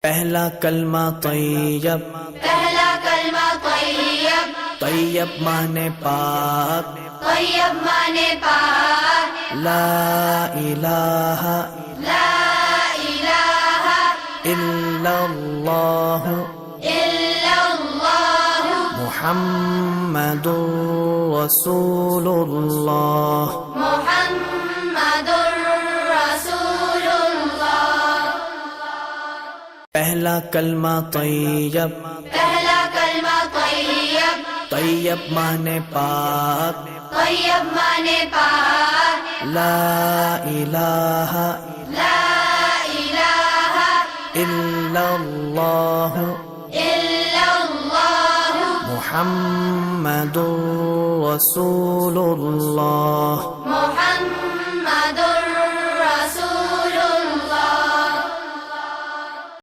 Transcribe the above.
पहला कलमा तैयब, पहला कलमा तैयब, तैयब माने पाक, तैयब माने पाक, ला इलाहा ला इलाहा इल्लल्लाह इल्लल्लाह मुहम्मदुर रसूलुल्लाह। मुहम्मदुर रसूलुल्लाह। पहला कलमा तैयब, पहला कलमा तैयब, तैयब माने पाक, तैयब माने पाक, ला इलाहा ला इलाहा इल्लल्लाह इल्लल्लाह मुहम्मदुर रसूलुल्लाह। मुहम्मदुर